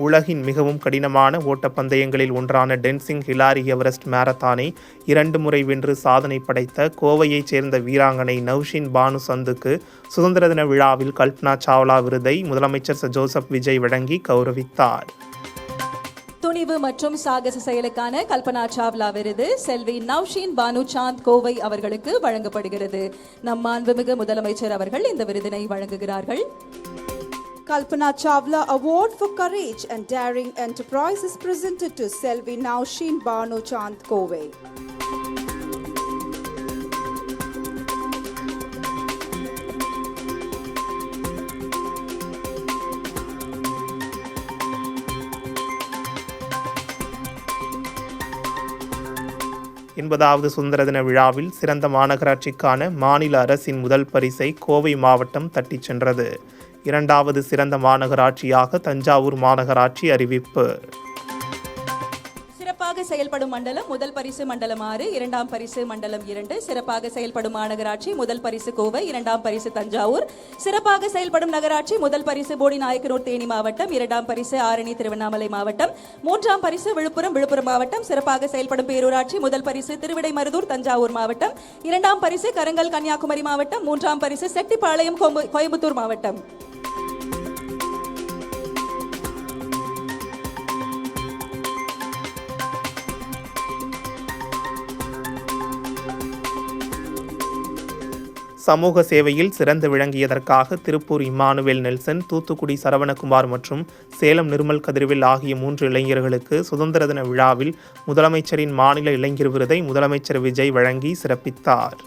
உலகின் மிகவும் கடினமான ஓட்டப்பந்தயங்களில் ஒன்றான டென்சிங் ஹிலாரி எவரெஸ்ட் மாரத்தானை 2 முறை வென்று சாதனை படைத்த கோவையைச் சேர்ந்த வீராங்கனை நவ்ஷின் பானு சந்துக்கு சுதந்திர தின விழாவில் கல்பனா சாவ்லா விருதை முதலமைச்சர் ஜோசப் விஜய் வழங்கி கௌரவித்தார். துணிவு மற்றும் சாகச செயலுக்கான கல்பனா சாவ்லா விருது செல்வி நவ்ஷின் பானு சாந்த் கோவை அவர்களுக்கு வழங்கப்படுகிறது. நம் மாண்புமிகு முதலமைச்சர் அவர்கள் இந்த விருதினை வழங்குகிறார்கள். Kalpana Chawla Award for Courage and Daring Enterprise is presented to Selvi Navshin Banu Chand Kove. எண்பதாவது சுதந்திர தின விழாவில் சிறந்த மாநகராட்சிக்கான மாநில அரசின் முதல் பரிசை கோவை மாவட்டம் தட்டிச் சென்றது. 2வது சிறந்த மாநகராட்சியாக தஞ்சாவூர் மாநகராட்சி அறிவிப்பு. சிறப்பாக செயல்படும் மண்டலம் முதல் பரிசு மண்டலம் 6, 2ஆம் பரிசு மண்டலம் 2. சிறப்பாக செயல்படும் மாநகராட்சி முதல் பரிசு கோவை, 2ஆம் பரிசு தஞ்சாவூர். சிறப்பாக செயல்படும் நகராட்சி முதல் பரிசு போடிநாயக்கனூர் தேனி மாவட்டம், 2ஆம் பரிசு ஆரணி திருவண்ணாமலை மாவட்டம், 3ஆம் பரிசு விழுப்புரம் மாவட்டம். சிறப்பாக செயல்படும் பேரூராட்சி முதல் பரிசு திருவிடைமருதூர் தஞ்சாவூர் மாவட்டம், 2ஆம் பரிசு கரங்கல் கன்னியாகுமரி மாவட்டம், 3ஆம் பரிசு செட்டிப்பாளையம் கோயம்புத்தூர் மாவட்டம். சமூக சேவையில் சிறந்து விளங்கியதற்காக திருப்பூர் இம்மானுவேல் நெல்சன், தூத்துக்குடி சரவணகுமார் மற்றும் சேலம் நிர்மல் கதிர்வேல் ஆகிய 3 இளைஞர்களுக்கு சுதந்திர தின விழாவில் முதலமைச்சரின் மாநில இளைஞர் விருதை முதலமைச்சர் விஜய் வழங்கி சிறப்பித்தார்.